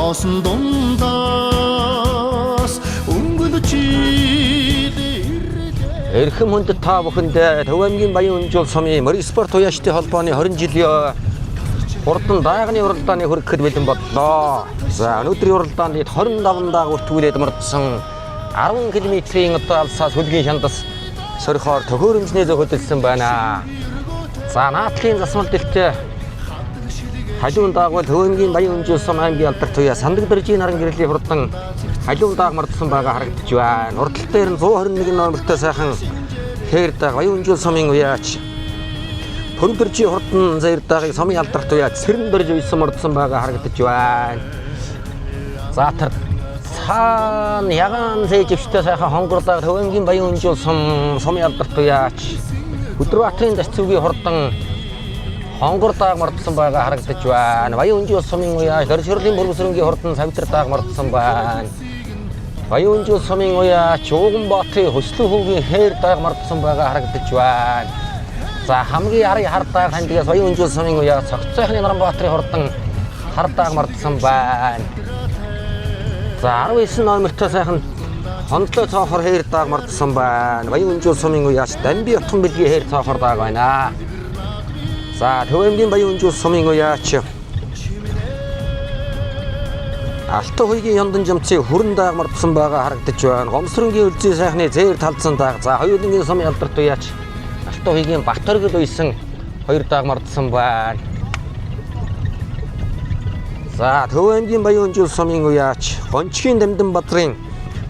цоосон дундаас өнгөлж Эрхэм хүндэт та бүхэндээ Төв аймгийн Баян Үнжил сумын морин спорт уяачдын холбооны 20 жилийн хурдан дайганы уралдааны хүргэхэд бэлэн боллоо. За өнөөдрийн уралдаанд 25 даа бүртгүүлээд мордсон 10 км-ийн алсаас хөлгийн шандас сорихоор төхөөрөмжний зөв хөдөлсөн байна. За наадлын засмал дэлтээ халуун даагуул Төв аймгийн Баян Үнжил сум аймгийн алдарт туяа сандаг дөржийн наран гэрлийн хурдан халуун дааг мордсон байгаа харагдаж байна. Урдтал дээр нь 121 номертой сайхан хээр дааг Баян Үнжил сумын уяач Пөрөмбөржи хурдан заяр даагыг сумын алдарт уяач Сэрэн дөрж уйсан мордсон байгаа харагдаж байна. За тэр цаана ягаан зээжвчтэй сайхан хонгор дааг Төв аймгийн Баян Үнжил сумын алдарт уяач Өдрбаатарын Зарцүгийн хурдан хонгор дааг мордсон байгаа харагдаж байна. Баян Үнжил сумын уяач Дөршөрлөгийн Бүргэсрэнгийн хурдан Савидар дааг мордсон байна. Баян Үнжил сумын уяач Ууганбаатарын Хөслөн хүүгийн хээр дааг мордсон байгаа харагдаж байна. За хамгийн арын хар дааг хандгаас Баян Үнжил сумын уяач Цогцойхны Наранбаатарын хурдан хар дааг мордсон байна. За 19 номертой сайхан хондлоо цоохор хээр дааг мордсон байна. Баян Үнжил сумын уяач Дамби Утган бэлгийн хээр цоохор дааг байна. За Төв аймгийн Баян Үнжил сумын уяач Алтан хуйгийн Ёндан жамцыг хүрэн дааг мордсон байгаа харагдаж байна. Гомсрынгийн үлзий сайхны зээр талцсан дааг. За хоёулангийн сумын алдарт уяач Алтан хуйгийн Батөргөл уйсан 2 дааг мордсон байна. За Төв аймгийн Баян Үнжил сумын уяач Гончгийн Дамдан Бадрын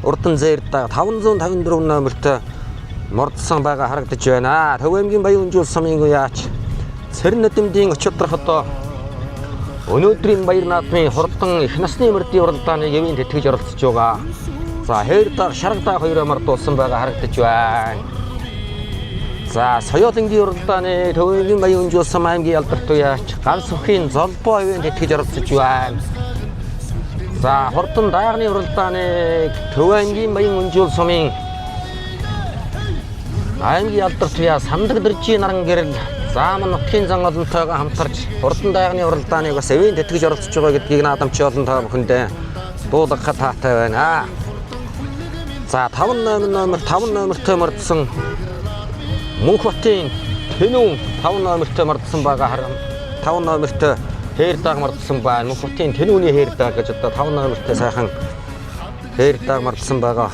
урдан зээр дааг 554 номертой мордсон байгаа харагдаж байна. Төв аймгийн Баян Үнжил сумын уяач Цэрэн Надимдийн өчигдрах одоо өнөөдрийн баяр наадмын хурдан их насны мордын уралдааны явын тэтгэж оролцож байгаа. За хээр дааг шарга дааг 2 мордуулсан байгаа харагдаж байна. За соёолынгийн уралдааны Төв аймгийн Баян Үнжил сум аймгийн алдарт уяач ганц өхийн золбоо явын тэтгэж оролцож байна. За хурдан дайганы уралдааны Төв аймгийн Баян Үнжил сумын аймгийн алдарт уяач Сандаг дөржийн наран гэрэл Зааман нутгийн зан олонтойгоо хамтарч хурдан дайганы уралдааныг бас эвийн тэтгэж оролцож байгаа гэдгийг наадамч олон та бүхэндээ дуулгахад таатай байна. За 5 номертой мордсон Мөнхбатын Тэнүүн 5 номертой мордсон байгаа 5 номертой хээр дааг мордсон байна. Мөнхбатын Тэнүүний хээр дааг гэж одоо 5 номертой сайхан хээр дааг мордсон байгаа.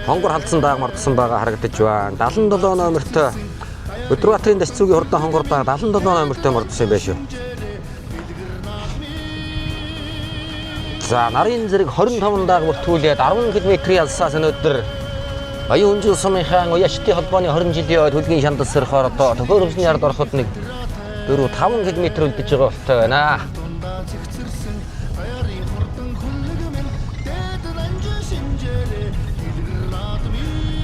Хонгор халдсан дааг мордсон байгаа харагдаж байна. 77 номертой Өдрбаатарын Зарцүгийн хурдан хонгор дааг 77 номертой мордсон байх шүү. За нарын зэрэг 25 дааг бүртгүүлээд 10 км-ийн алсаас өнөөдөр Баян Үнжил сумынхаа уяачдын холбооны 20 жилийн хөлгийн шандас сэрхоор одоо төхөөрөмжний ард ороход нэг 4-5 км үлдэж байгаа болтой байна.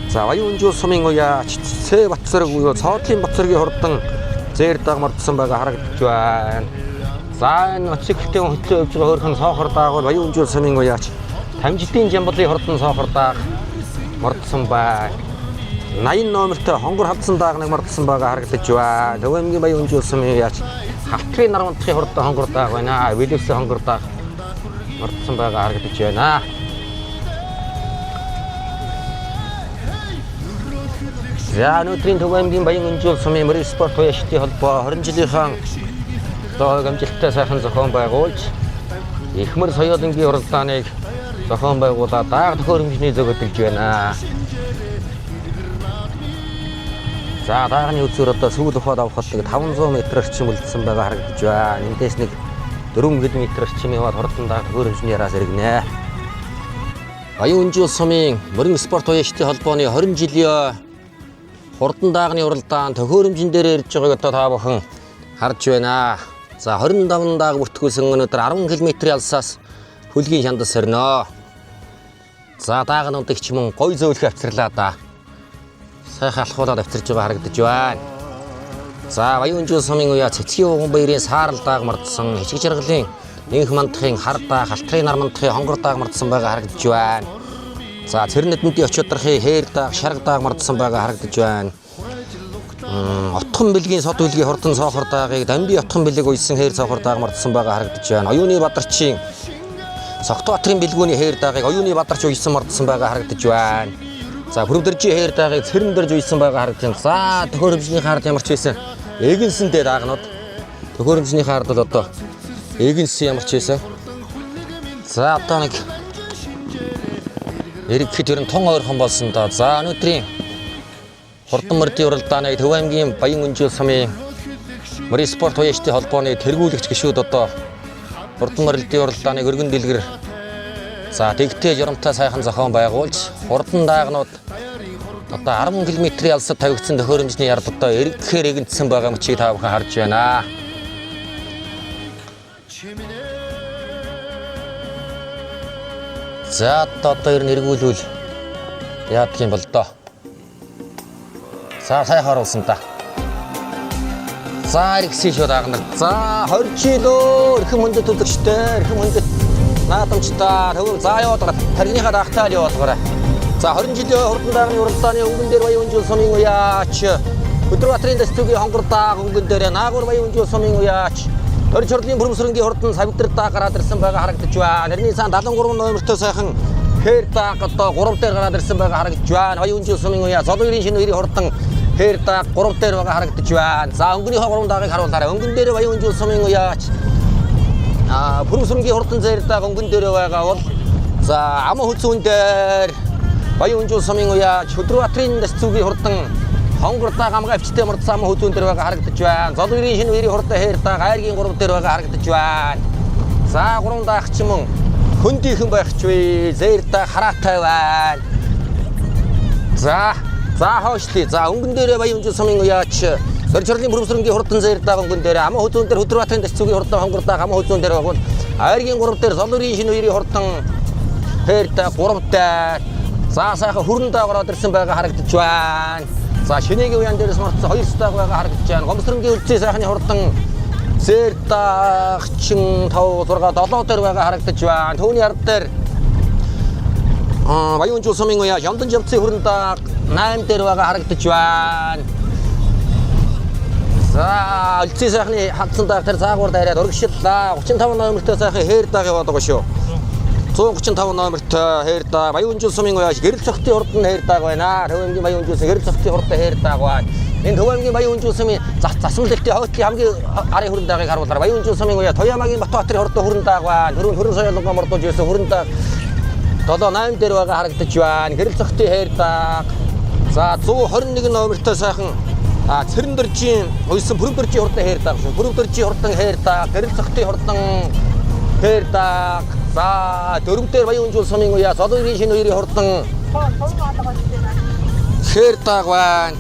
За Баян Үнжил сумын уяач Цэ Батцэрэг буюу Цоодлын Батцэрэгийн хурдан зээр дааг мордсон байгаа харагдаж байна. За энэ очихтэй хөтлөө явж байгаа өөрхөн соохор даагуул Баян Үнжил сумын уяач Тамжилтын Жамбалын хурдан соохор дааг мордсон байна. 80 номертой хонгор халдсан дааг нэг мордсон байгаа харагдаж байна. Төв аймгийн Баян Үнжил сумын уяач Хавтрын Наранбаатарын хурдан хонгор дааг байна. Вилевс хонгор дааг мордсон байгаа харагдаж байна. За өнөөдрийн Төв аймгийн Баян Үнжил сумын морин спорт уяачдын холбоо 20 жилийнхэн одоо амжилттай сайхан зохион байгуулж Ихмэр соёолынгийн уралдааныг зохион байгуулаад дааг төхөөрөмжний зөв хөдөлж байна. За даагны үзүүр одоо сүүл ухаад авахад 500 м орчим үлдсэн байгаа харагдаж байна. Эндээс нэг 4 км орчим яваад хурдан дааг төхөөрөмжний яраас иргэнэ. Баян Үнжил сумын морин спорт уяачдын холбооны 20 жилийн хурдан даагны уралдаан төхөөрөмжн дээр ирж байгааг одоо та бүхэн харж байна. За 25 дааг бүртгүүлсэн өнөөдөр 10 км-ийн алсаас хөлгийн шандас сорно. За даагнуудыг ч мөн гой зөөлхө авчирлаа да. Сайхан алхуулаад авчирж байгаа харагдаж байна. За Баян Үнжил сумын уяач Цэцгийн Ууган баярын саарал дааг мордсон, Хичиг жаргалын Инх мандахын хар дааг, Халтрын нар мандахын хонгор дааг мордсон байгаа харагдаж байна. За Цэрэн Надимдийн өчигдрахын хээр дааг, шарга дааг мордсон байгаа харагдаж байна. Отхон бэлгийн сод үлгийн хурдан цоохор даагыг Дамби отхон бэлэг уйсан хээр цоохор дааг мордсон байгаа харагдаж байна. Оюуны Бадарчин Согтбаатарын бэлгүүний хээр даагыг оюуны бадарч уйсан мордсон байгаа харагдаж байна. За Бүрэмдэржийн хээр даагыг цэрэн дэрж уйсан байгаа харагдаж байна. За төхөөрөмжний хаард ямар ч байсан эгэнсэндээ даагнууд. Төхөөрөмжний хаард бол одоо эгэнс ямар ч байсан. За одоо нэг эргэхэд ер нь тун ойрхон болсон доо. За өнөөдрийн хурдан мөрдийн уралдааны Төв аймгийн Баян Өнжил сумын Морин спорт туяачдын холбооны тэргүүлэгч гишүүд одоо хурдан мөрдийн уралдааныг өргөн дэлгэр за тэгтээ журамтай сайхан зохион байгуулж хурдан даагнууд одоо 10 км-ийн алсад тавигдсан төхөөрөмжний ярд одоо эргэхээр эгэнтсэн байгаа мчийг та бүхэн харж байна. За одоо ер нь эргүүлвэл яадаг юм бол доо. За сайхан оруулсан та. За эргэсэн шүү даагнар. За 20 жилөө эрхэм хүндэт төлөгчтэй эрхэм хүндэт наадамчтай төвөг за яваад байгаа. Тархиныхаа дагтаал яваад байгаа. За 20 жилийн хурдан даагны уралдааны өнгөн дээр Баян Өнжил сумын уяач Өдрбаатарын дэстүүгийн хонгордааг өнгөн дээр Наагур Баян Өнжил сумын уяач Орж хурлын Бүрэмсрэнгийн хурдан савидар дааг гараад ирсэн байгаа харагдаж байна. Тэрний цаана 73 номертой сайхан хээр дааг одоо 3 дээр гараад ирсэн байгаа харагдаж байна. Баян Өнжил сумын уяач Золгын шинэ үерийн хурдан хээр дааг 3 дээр байгаа харагдаж байна. За өнгөнийхөө 3 даагыг харуулаарай. Өнгөн дээр Баян Өнжил сумын уяач Бүрэмсрэнгийн хурдан зайр дааг өнгөн дээр байгаа бол за Аман хүзүүн дээр Баян Өнжил сумын уяач Өдрбаатарын дэстүүгийн хурдан хонгордааг амгаавчтай мордсан Аман хүзүүн дээр байгаа харагдаж байна. Золгын шинэ үерийн хурдан хээр дааг айргийн 3 дээр байгаа харагдаж байна. За 3 даагч юм хөндийнхэн байх ч вэ. Зайр дааг хараатай байна. За хоошлий. За өнгөн дээр Баян Өнжил сумын уяач Орж хурлын Бүрэмсрэнгийн хурдан зайр дааг өнгөн дээр Аман хүзүүн дээр Өдрбаатарын дэстүүгийн хурдан хонгордааг Аман хүзүүн дээр байгаа. Айргийн 3 дээр Золгын шинэ үерийн хурдан хээр дааг 3 дээр. За сайхан хүрэн дааг ороод ирсэн байгаа харагдаж байна. За шинэгийн уян дээрээс мордсон 2 дааг байгаа харагдаж байна. Гомсрэнгийн үлцээ сайхны хурдан зайр даагчин 5 6 7 дээр байгаа харагдаж байна. Төвний ард дээр Баян Өнжил сумын уяач Ямдан жавцын хүрэн дааг 8 дээр байгаа харагдаж байна. За үлцээ сайхны хандсан дааг тэр цаагуур дайраад урагшлаа. 35 номертой сайхан хээр дааг яваад байгаа шүү. 135 номертой хээр дааг Баян Өнжил сумын уяач гэрэл цогтын хурдан хээр дааг байна. Төв аймгийн Баян Өнжил гэрэл цогтын хурдан хээр дааг байна. Энэ Төв аймгийн Баян Өнжил сумын засмал дэхтийн хойтлын хамгийн арын хүрэн даагыг харуулаарай. Баян Өнжил сумын уяач Тоямагийн Батбаатарын хурдан хүрэн дааг байна. Хүрэн соёлгоо мордуулж байсан хүрэн дааг 7-8 дээр байгаа харагдаж байна. Гэрэл цогтын хээр дааг. За 121 номертой сайхан цэрэн-дэржийн уйсан Бүрэмдэржийн хурдан хээр дааг шүү. Бүрэмдэржийн хурдан хээр дааг, гэрэл цогтын хурдан хээр дааг. За дөрөв дээр Баян Өнжил сумын уяач Золгын шинэ үерийн хурдан хээр дааг байна.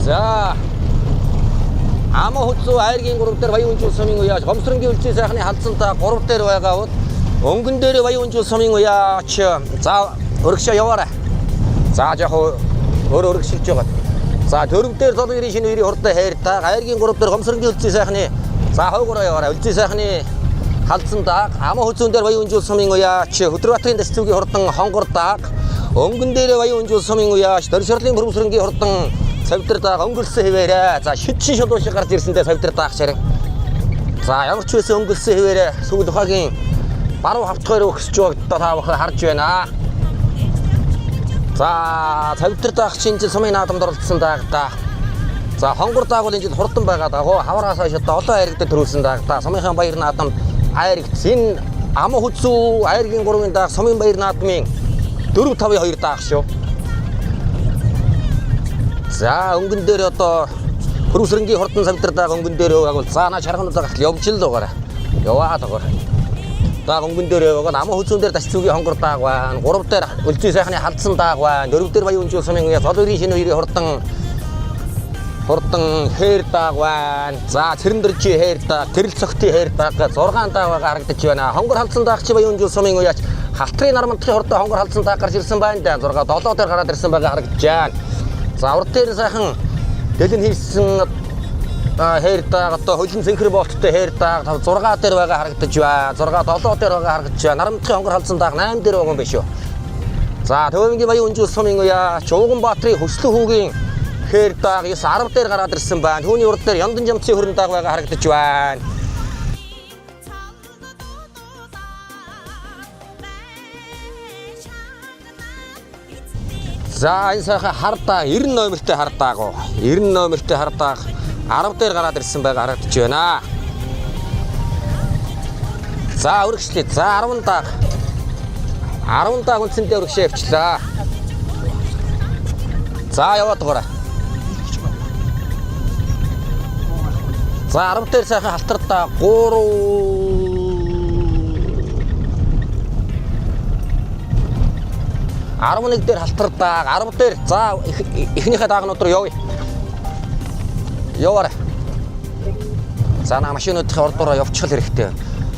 За Аман хүзүү айргийн 3 дээр Баян Өнжил сумын уяач Гомсрэнгийн үлцээ сайхны хандсан дааг 3 дээр байгаа бол өнгөн дээр Баян Өнжил сумын уяач за өргөшөө яваарай. За яг өргөшилж байгаа. За дөрөв дээр Золгын шинэ үерийн хурдан хээр дааг айргийн 3 дээр Гомсрэнгийн үлцээ сайхны за хойгороо яваарай. Үлцээ сайхны хандсан дааг Аман хүзүүн дээр Баян Өнжил сумын уяач Өдрбаатарын дэстүүгийн хурдан хонгор дааг өнгөн дээр Баян Өнжил сумын уяач Орж хурлын Бүрэмсрэнгийн хурдан савидар дааг өнгөрсөн хэвээрээ. За шидшин шулуун шиг гарч ирсэндээ савидар дааг чарин. За ямар ч байсан өнгөрсөн хэвээрээ сүүл ухаагийн баруун хавтгаар өгсөж байгаа та бүхэн харж байна. За савидар дааг чинь сумын наадамд оролцсон дааг та. За хонгор дааг бол энэ жил хурдан байгаа даа. Хавраас хойш одоо олон айргад төрүүлсэн дааг та. Сумынхаа баяр наадамд айргц энэ Аман хүзүү айргийн 3-ын дааг сумын баяр наадмын 4-5-2 дааг шүү. За өнгөн дээр одоо Бүрэмсрэнгийн хурдан савидар дааг өнгөн дээр байгуул. За наа чарганууд гартал явж л байгаарай. Яваад байгаарай. Дааг өнгөн дээр байгаа Аман хүзүүн дээр дасцуугийн хонгор дааг байна. 3 дээр үлцээ сайхны хандсан дааг байна. 4 дээр Баян Өнжил сумын уяач Золгын шинэ үерийн хурдан хээр дааг байна. За цэрэн-дэржийн хээр дааг, гэрэл цогтын хээр дааг 6 дааг байгаа харагдаж байна. Хонгор халдсан дааг чи Баян Өнжил сумын уяач Халтрын Нармантгийн хурдан хонгор халдсан дааг гарч ирсэн байна да. 6-7 дээр гараад ирсэн байгаа харагдаж байна. За урд дээр сайхан дэлэн хийсэн хээр дааг одоо хөлн зэнхэр болттой хээр дааг 6 дээр байгаа харагдаж байна. 6-7 дээр байгаа харагдаж байна. Нармантгийн хонгор халдсан дааг 8 дээр байгаа юм биш үү. За Төв аймгийн Баян Өнжил сумын уяач Ууган Баатарын Хөслөн хүүгийн хээр дааг 9-10 дээр гараад ирсэн байна. Түүний урд дээр Яндан жамцын хөрөн дааг байгаа харагдаж байна. За энэ сайхан хар дааг 90 номертой хар дааг уу. 90 номертой хар дааг 10 дээр гараад ирсэн байгаа харагдаж байна. За өргөжлээ. За 10 дааг. 10 дааг үндсэндээ өргөшөө явчлаа. За яваад байгаа. За 10 дээр сайхан халтар дааг 11 дээр халтар дааг 10 дээр за эхнийхээ даагнууд руу явъя. Яваарай. За машинуудын ордороо явчих хэрэгтэй.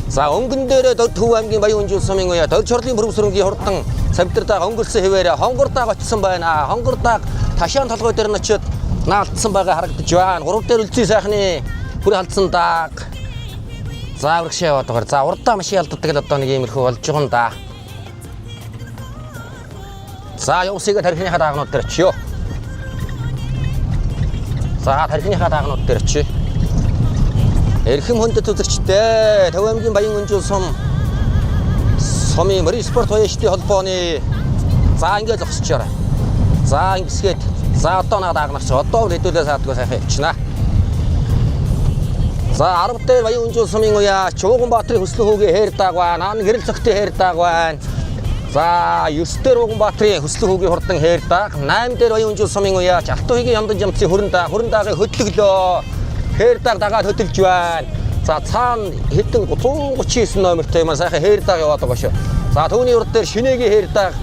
За өнгөн дээрээ Төв аймгийн Баян Үнжил сумын уяа Дорж Хорлын Бүрэмсрэнгийн хурдан цавтар дааг өнгөрсөн хэвээрээ хонгор дааг очсон байна. Хонгор дааг ташаан толгой дээр нь очиод наалтсан байгаа харагдаж байна. 3 дээр үлций сайхны бүр халдсан дааг. За урагшаа яваад байгаа. За урдаа машин алддаг л одоо нэг иймэрхүү болж байгаа юм да. За явсыг тархиныхаа даагнууд дээр очиё. За тархиныхаа даагнууд дээр очиё. Эрхэм хүндэт үзэгчдээ Төв аймгийн Баян Үнжил сумын Марийн спорт баячдын холбооны за ингээд зогсчихоорой. За ингэсгээд за одоо надад даагнарч одоо хэдүүлээ саадгүй сайхан явчихна. За 10 дээр Баян Үнжил сумын уяа Чууганбаатарын хөслөн хүүгийн хээр дааг байна. Наан гэрэл цогтын хээр дааг байна. За 9 дээр Уганбаатарын хөслөн хүүгийн хурдан хээр дааг. 8 дээр Баян Үнжил сумын уяа Алтуйгийн Яндан жамцын хөрөн даагийн хөдлөглөө. Хээр дааг дагаад хөдөлж байна. За цаана хэдэн 139 номертой юм сайхан хээр дааг яваад байгаа шүү. За түүний урд дээр шинэгийн хээр дааг.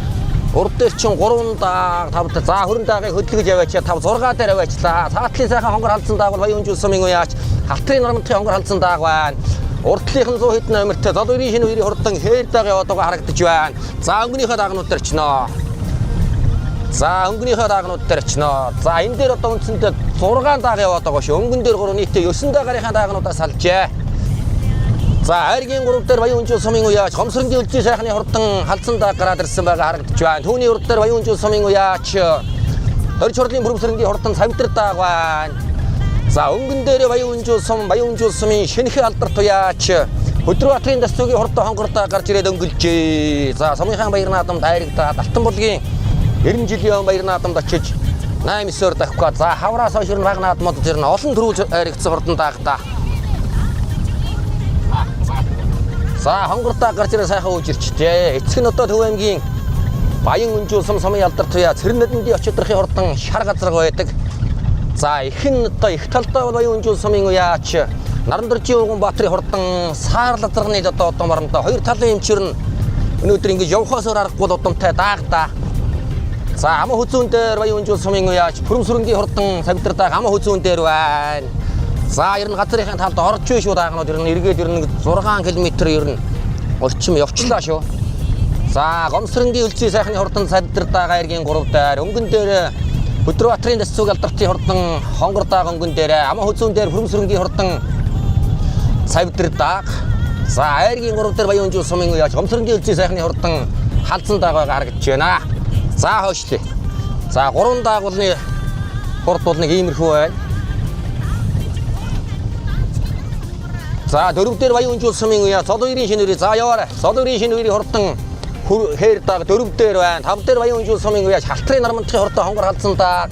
Урд дээр чинь 3 дааг 5 дээр. За хөрөн даагийг хөдлөж яваач 5 6 дээр аваачлаа. Цаатлын сайхан хонгор халдсан дааг бол Баян Үнжил сумын уяач Халтрын Нарамтын хонгор халдсан дааг байна. Урдлынх нь 100 хэдэн номертой Зол өрийн шинэ үерийн хурдан хээр дааг яваад байгаа харагдаж байна. За өнгөнийхөө даагнууд дээр очноо. За өнгөнийхөө даагнууд дээр очноо. За энэ дээр одоо үндсэндээ 6 дааг яваад байгаа шүү. Өнгөн дээр 3 нийтээ 9 даагаарынхаа даагнуудаас салжээ. За айргийн 3 дээр Баян Үнжил сумын уяач Гомсрэнгийн үлзий сайхны хурдан халдсан дааг гараад ирсэн байгаа харагдаж байна. Түүний урд дээр Баян Үнжил сумын уяач Дорж Хорлын Бүрэмсрэнгийн хурдан цавтар дааг байна. За өнгөн дээр Баян Үнжил сумын шинэхэн алдарт уяач Өдрбаатарын Дасцуугийн хурдан хонгор дааг гарч ирээд өнгөлжээ. За Сумынхаан баяр наадамд хайрагдаад Алтан булгийн 90 жилийн баяр наадамд очиж 8-9-оор давхгаа. За хавраас хойш баг наадмууд зэрнэ олон төрөв хайрагдсан хурдан даагтаа. За хонгор дааг гарч ирээ сайхан ууж ирчтэй. Эцэг нь одоо Төв аймгийн Баян Үнжил сумын алдарт уяа Цэрнэдэндийн очидрахын хурдан шар газар байдаг. За ихэн одоо их талдаа бол Баян Үнжил сумын уяач Нарандоржийн Уганбаатарын хурдан саар лазарганы одоо морондоо хоёр талын эмчээр нь өнөөдөр ингэж явхаас өөр аргагүй удамтай даагтаа. За ама хүзүүн дээр Баян Үнжил сумын уяач Бүрэмсрэнгийн хурдан цавтар дааг ама хүзүүн дээр байна. За ер нь газрынхаа талд орж биш шүү даагнууд ер нь эргээд ер нь 6 км ер нь орчим явчлаа шүү. За Гомсрэнгийн үлзий сайхны хурдан цавтар дааг айргийн 3 дээр өнгөн дээр Өдрбаатарын Дасцуугийн алдартай хурдан хонгор дааг өнгөн дээр ама хүзүүн дээр Бүрэмсрэнгийн хурдан цавтар дааг. За айргийн 3 дээр Баян Үнжил сумын уяач Гомсрэнгийн үлзий сайхны хурдан халдсан дааг байгаа харагдаж байна. За хойшлээ. За 3 даагуулны хурд бол нэг иймэрхүү байна. За 4 дээр Баян Үнжил сумын уяач Зол өрийн шинэ үерийн за яваарай. Зол өрийн шинэ үерийн хурдан хээр дааг 4 дээр байна. 5 дээр Баян Үнжил сумын уяач Халтрын Нарамтын хурдан хонгор халдсан дааг.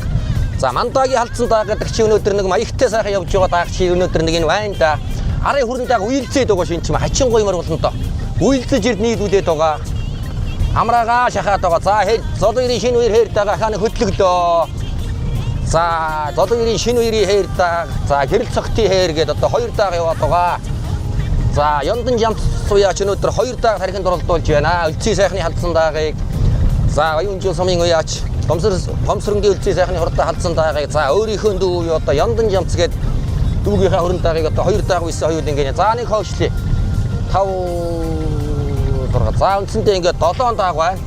За Мандагийн халдсан дааг гэдэг чи өнөөдөр нэг маягтай сайхан явж байгаа дааг чи өнөөдөр нэг энэ байна да. Арын хүрэн дааг үйлцээд байгаа шин чим хачин гоймор болно доо. Үйлцэж ирд нийлүүлээд байгаа. Амраага шахаад байгаа. За Зол өрийн шинэ үер хээр дааг хаа нэг хөдлөглөө. За Зол өрийн шинэ үерийн хээр дааг. За гэрэл цогтын хээр гээд одоо 2 дааг яваад байгаа. За Яндан жамц уяач өнөөдөр 2 дааг тархинд оролдуулж байна. Үлций сайхны халдсан даагийг. За Баян Үнжил сумын уяач Гомсрэнгийн үлций сайхны хурдан халдсан даагийг. За өөрийнхөө дүү одоо Яндан жамц гээд дүүгийнхаа хөрөн даагийг одоо 2 дааг үйсэн хоёул ингэ. За нэг хойшлээ. 5 6. За үндсэндээ ингэ 7 дааг байна.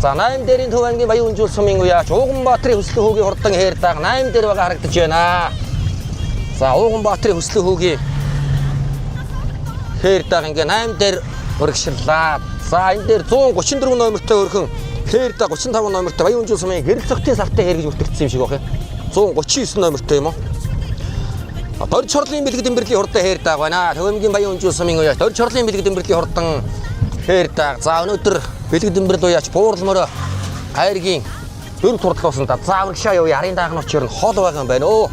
За 8 дээрийн Төв аймгийн Баян Үнжил сумын уяач Уганбаатарын хөслөн хүүгийн хурдан хээр дааг 8 дээр байгаа харагдаж байна. За Уганбаатарын хөслөн хүүгийн хээр дааг ингээ 8 дээр урагшлаа. За энэ дээр 134 номертой өрхөн хээр дааг 35 номертой Баян Үнжил сумын гэрэл цогтын сартай хээр гэж бүртгэгдсэн юм шиг байна. 139 номертой юм уу? Дорж хорлын бэлэг дэмбэрлийн хурдан хээрдэг байна. Төвөмгийн Баян Үнжил сумын уяа дорж хорлын бэлэг дэмбэрлийн хурдан хээрдэг. За өнөөдөр бэлэг дэмбэрл уяач буурлмороо хайргийн 4 турдлуусан та. За урагшаа явъя. Арын даагнууч ер нь хол байгаа юм байна өө.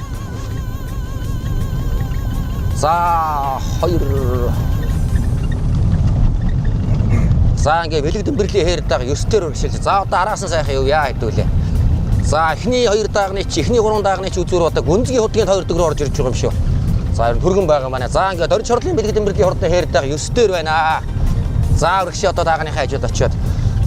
За 2. За ингээ бэлэг дэмбэрлийн хээрдэг 9 дээр урагшилж. За одоо араас нь сайхан явъя хэдүүлээ. За эхний 2 даагны чи эхний 3 даагны чи үзүүр одоо гүнзгий хотгийн 2 дөрөөр орж ирж байгаа юм шүү. За түргэн байгаа маань. За ингээд дорж хорлын бэлэг дэмбэрлийн хурдан хээрдэг 9 дээр байна. За урагшаа одоо даагны хажууд очиод.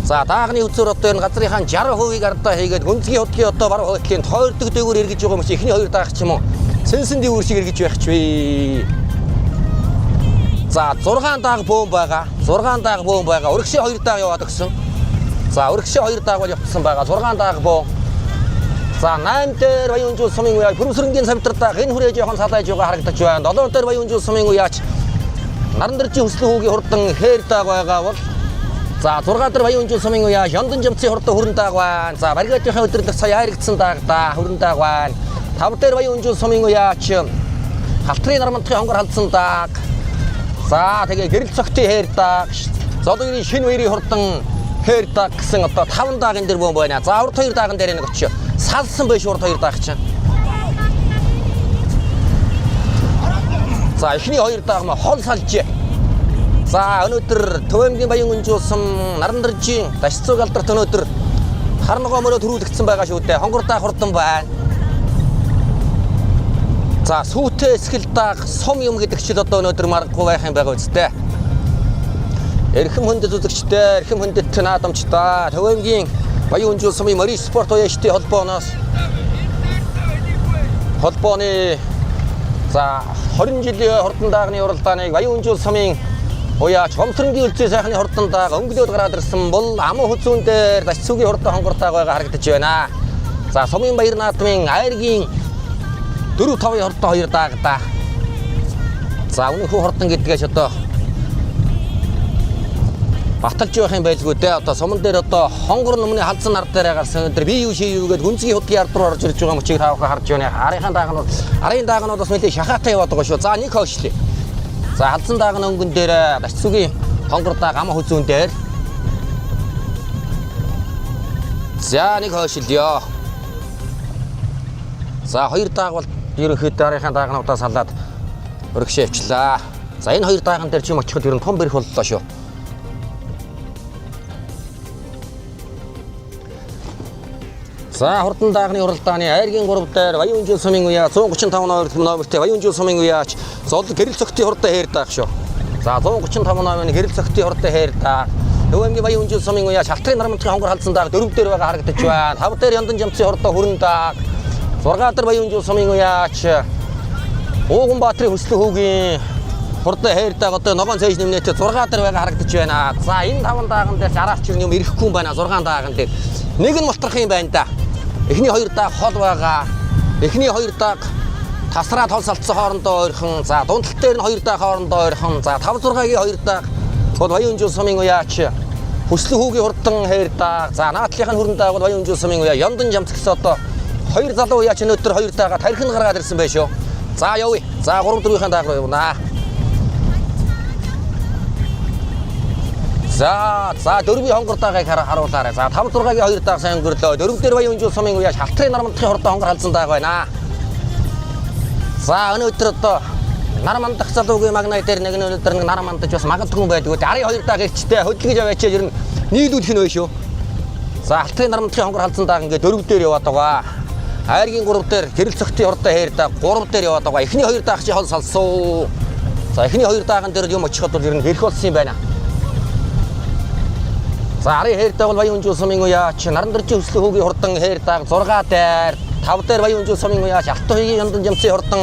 За даагны үзүүр одоо энэ газрынхаа 60%-ийг ардаа хийгээд гүнзгий хотгийн одоо баруун хойтлын тойрдог дээгүүр эргэж байгаа юм чи эхний 2 дааг ч юм уу. Сэнсэн дээгүүр шиг эргэж байх ч вэ. За 6 дааг бөөн байгаа. 6 дааг бөөн байгаа. Урагшаа 2 дааг яваад өгсөн. За урагшаа 2 дааг бол явуулсан байгаа. 6 дааг бөөн. За 8 дээр Баян Үнжил сумын уяа Пүрэмсрэнгийн савтартай энэ хүрээ жоохон салааж байгаа харагдаж байна. 7 дээр Баян Үнжил сумын уяач Нарандэржийн хүслэн хүүгийн хурдан хээрдэг байгаа бол за 6 дээр Баян Үнжил сумын уяа Яндын жамцын хурдан хүрэндэг байна. За баригдахын өдрөлөх сая хайрагдсан даагда хүрэндэг байна. 5 дээр Баян Үнжил сумын уяач Халтрын Нармантын хонгор халдсан дааг. За тэгээ гэрэл цогтын хээрдэг. Зодгийн шинэ үерийн хурдан хээрдэг гэсэн одоо 5 даагийн дээр бөөн байна. За урд 2 даагийн дээр нэг очив. Салсан байж урд 2 дааг чинь. За эхний 2 дааг маа хол салж. За өнөөдөр Төвөмгийн Баян Үнжил сум Нарандэржийн Дашцууг алдарт өнөөдөр харногоо мөрөө төрүүлэгдсэн байгаа шүү дээ. Хонгор дааг хурдан байна. За сүүтэй эсгэл дааг сум юм гэдэг чил одоо өнөөдөр маргагүй байх юм байгаа үстэй. Эрхэм хүндэт үзэгчтэй, эрхэм хүндэт наадамчтай Төвөмгийн Баян Үнжил сумын Морис спорт уяачдын холбооноос холбооны за 20 жилийн хурдан даагны уралдааныг Баян Үнжил сумын уяач Гомсрэнгийн үлзий сайхны хурдан дааг өнгөлөөд гараад ирсэн бол аман хүзүүн дээр Дашцуугийн хурдан хонгор дааг байгаа харагдаж байна. За сумын баяр наадмын айргийн 4-5 хурдан 2 даагда. За өнөөхөө хурдан гэдгээс одоо баталж явах юм байлгүй дээ. Одоо суман дээр одоо хонгор нүмний халдсан нар дээр гарсан өнөдөр би юу ший юу гээд гүнзгий хотгийн ард руу орж ирж байгаа мөчийг таавахаа харж байна. Арын даагнууд бас нэлээд шахаатай яваад байгаа шүү. За нэг хойшлээ. За халдсан даагны өнгөн дээр Дашцуугийн хонгор дааг аман хүзүүн дээр. За нэг хойшлё. За 2 дааг бол ерөнхийдөө арийнхаа даагнуудаа салаад өргөшөө явчлаа. За энэ 2 дааган дээр чим очиход ер нь том бэрх боллоо шүү. За хурдан даагны уралдааны айргийн 3 дээр Баян Үнжил сумын уяа 135 номертэй Баян Үнжил сумын уяач зол гэрэл цогтын хурдан хээрдэг шүү. За 135 номерны гэрэл цогтын хурдан хээрдэг. Төвөмгийн Баян Үнжил сумын уяач Халтрын Нармантын хонгор халдсан дааг 4 дээр байгаа харагдаж байна. 5 дээр Яндын жамцын хурдан хүрэн дааг. 6 дээр Баян Үнжил сумын уяач Ууган Баатрын хүслэн хүүгийн хурдан хээрдэг одоо ногоон цээж нэмнэтэй 6 дээр байгаа харагдаж байна. За энэ 5 дааган дээр араас ч юм ирэхгүй юм байна. 6 дааган дээр нэг нь мултрах юм байна да. Эхний 2 дааг хол байгаа. Эхний 2 дааг тасраад хол салцсан хоорондоо ойрхон. За дундтал дээр нь 2 дааг хоорондоо ойрхон. За 5-6-гийн 2 дааг бол Баян Үнжил сумын уяач хүслэн хүүгийн хурдан хээрдэг. За наадлынхаа хүрэн дааг бол Баян Үнжил сумын уяа Яндын жамц гэсэн одоо 2 залуу уяач өнөөдөр 2 даага тархин гаргаад ирсэн байх шүү. За явъя. За 3-4-ийн дааг руу явна. За 4-ийн хонгор даагийг харуулаарай. За 5-6-гийн 2 дааг сайн өнгөрлөө. 4 дээр Баян Үнжил сумын уяач Халтрын Нармантын хурдан хонгор халдсан дааг байна. За өнөөдөр одоо Нармандах залуугийн магнай дээр нэг өнөөдөр нэг Нармандаж бас магадгүй байдгүй. Арын 2 дааг ирчтэй хөдөлгөж аваач ер нь нийлүүлэх нь байх шүү. За Халтрын Нармантын хонгор халдсан дааг ингээд 4 дээр яваад байгаа. Айргийн 3 дээр гэрэл цогтын хурдан хээрдэг 3 дээр яваад байгаа. Эхний 2 дааг чи хол салсуу. За эхний 2 дааган дээр юм очиход бол ер нь хэрэг болсон юм байна. За арын хээрдэг бол Баян Үнжил сумын уяач Нарандэржийн хүслэн хүүгийн хурдан хээрдэг 6 дээр 5 дээр Баян Үнжил сумын уяач Алтан-хоёгийн Яндын жамцын хурдан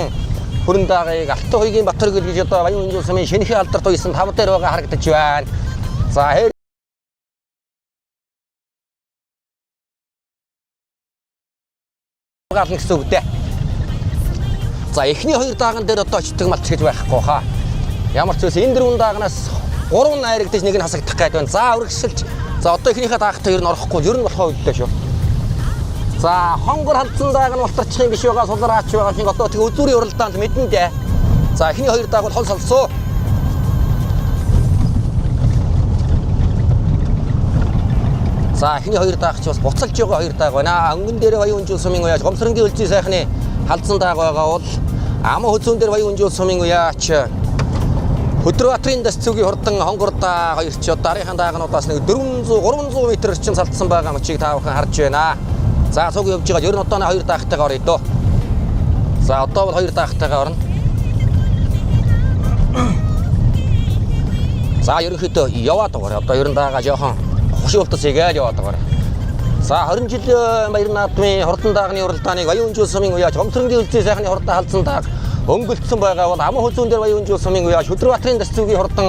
хүрэн даагийг Алтан-хоёгийн Батөргөл гэж одоо Баян Үнжил сумын шинэхэн алдарт уйсан 5 дээр байгаа харагдаж байна. За гаална гэсэн үг дээ. За эхний 2 дааган дээр одоо очдог малч гэж байхгүй хаа. Ямар ч үсэн энэ 4 даагнаас 3 найрагдаж нэг нь хасагдах гээд байна. За үргэлжлүүлж. За одоо эхнийхээ даагтаа ер нь орохгүй. Ер нь болохоо үүдтэй шүү. За хонгор халдсандааг нь алтарчих юм биш байгаа сулраач байгаа шиг одоо тэг үзүүрийн уралдаанд мэднэ дээ. За эхний хоёр дааг бол хол солсоо. За эхний хоёр дааг ч бас буцалж байгаа хоёр дааг байна. Өнгөн дээр баян өнжил сумын уяач гомсронгийн үлзий сайхны халдсан дааг байгаа бол ама хөзүүн дээр баян өнжил сумын уяач Хөдрөбаатарын дэсцүүгийн хурдан хонгордаа хоёр ч дараагийн даагнуудаас нэг 400 300 м орчим салдсан байгаа мчийг та бүхэн харж байна. За цуг явж байгаа ер нь одоо хоёр даахтайгаа орё доо. За одоо бол хоёр даахтайгаа орно. За ерөнхийдөө яваад байгаа. Одоо ер нь даага жоохон хушуултас игээл яваад байгаа. За 20 жил баяр наадмын хурдан даагны уралдааныг баян өнжил сумын уяач гомсронгийн үлзий сайхны хурдан халдсан дааг өнгөлдсөн байгаа бол ама хөзүүн дээр баян өнжил сумын уяач Хөдрөбаатарын дэсцүүгийн хурдан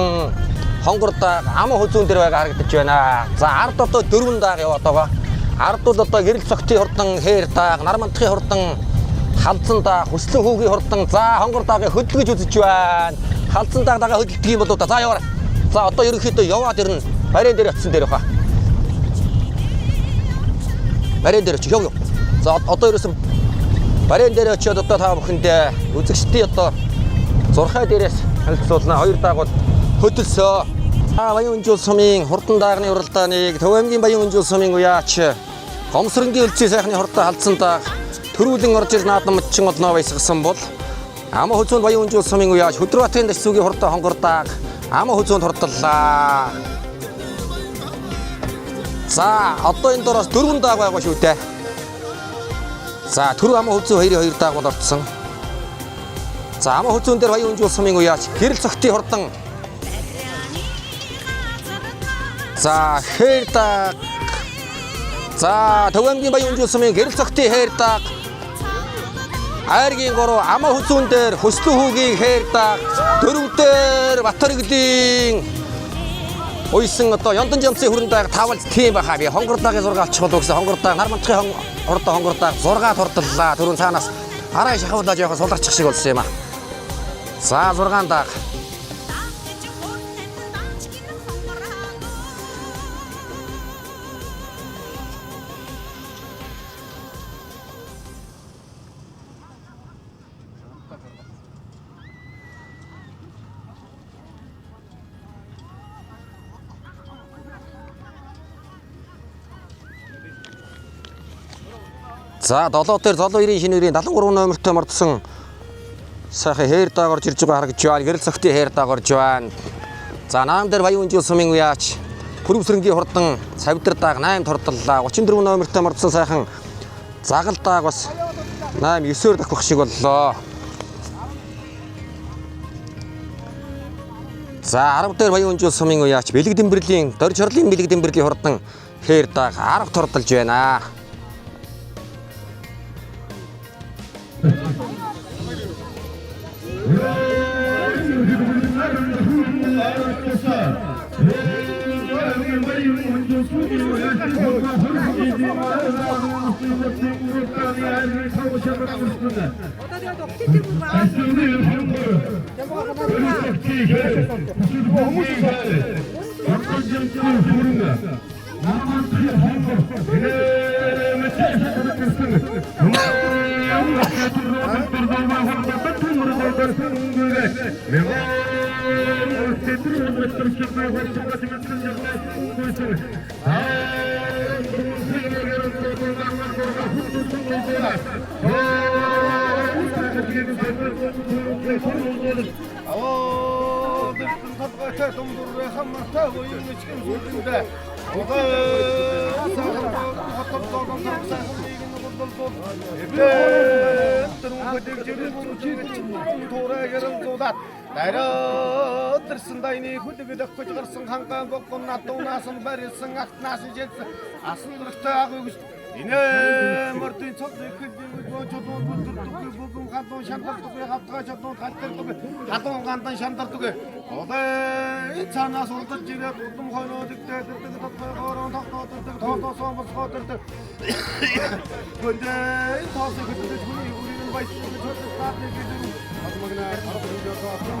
хонгор дааг ама хөзүүн дээр байгаа харагдаж байна. За ард одоо 4 дааг яваад байгаа. Ард бол одоо гэрэл цогтын хурдан хээр дааг, Нармантхын хурдан халдсан дааг, Хүслэн хүүгийн хурдан за хонгор даагийг хөдөлгөж үзэж байна. Халдсан дааг дагаа хөдөлдөг юм бол за яваарай. За одоо ерөнхийдөө яваад ирнэ. Барийн дээр очсон дээр баха. Барийн дээр очиж яв. За одоо ерөөсөн барийн дээр очиод одоо та бүхэндээ үзэгчдийн одоо зурхай дээрээс танилцуулна. Хоёр дааг бол хөдөлсөө. Баян өнжил сумын хурдан даагны уралдааныг Төв аймгийн баян өнжил сумын уяач гомсронгийн үлзий сайхны хурдан халдсан дааг төрүүлэн орж ир наадам мөччин олноо баясгасан бол ама хөзүүн баян өнжил сумын уяач Хөдрөбаатарын дэсцүүгийн хурдан хонгор дааг ама хөзүүнд хурдлаа. За одоо энэ дороос 4 дааг байгаа шүү дээ. За түрүү ама хөзүүн 2 дааг бол орцсон. За ама хөзүүн дээр баян өнжил сумын уяач гэрэл цогтын хурдан за хээр дааг. За Төв аймгийн баян өнжил сумын гэрэл цогтын хээр дааг. Айргийн 3 ама хөзүүн дээр Хүслэн хүүгийн хээр дааг. Дөрөвдөр Батөргөлийн уйсан одоо Ёндан жамсын хүрэн дааг тавал тийм баха. Би хонгор даагийн 6 алчихвал өгсөн хонгор дааг Нармантхын хурдан хонгор дааг 6 турдлаа. Түрүүн цаанаас арай шахуулаад явах суларчих шиг болсон юм а. За 6 дааг. За 7 дээр золоо 90 шинээрийн 73 номертой мордсон сайхан хээр дааг орж ирж байгаа харагдж байна. Гэрэл цогтын хээр дааг орж байна. За 8 дээр баян өнжил сумын уяач Бүрөвсрэнгийн хурдан Савидар дааг 8 турдлаа. 34 номертой мордсон сайхан Загал дааг бас 8 9-оор давхих шиг боллоо. За 10 дээр баян өнжил сумын уяач Бэлэг Дэмбэрлийн Дорж хорлын Бэлэг Дэмбэрлийн хурдан хээр дааг 10 турдалж байна. Дайны хүлэгдэх гэж гарсан хангаан богон натуунаас барилсан актнаас жийлсэн асан дуртай агуулж инээ мөрдийн цог ихэд жодон бүдэрдэг бүгэн хатуу шантардаг хавтгаа жодон халтардаг хатуу гандан шантардаг олоо цаанаас урдж ирээд удам хойноо дэгдээд хоорон тогтоодог тоотосоо босгоодог гүндээ тоосыг хөтлөж хүний үрийн байсан гэж бодож таадыг гэдэг магнаа арга хэмжээ тоосоо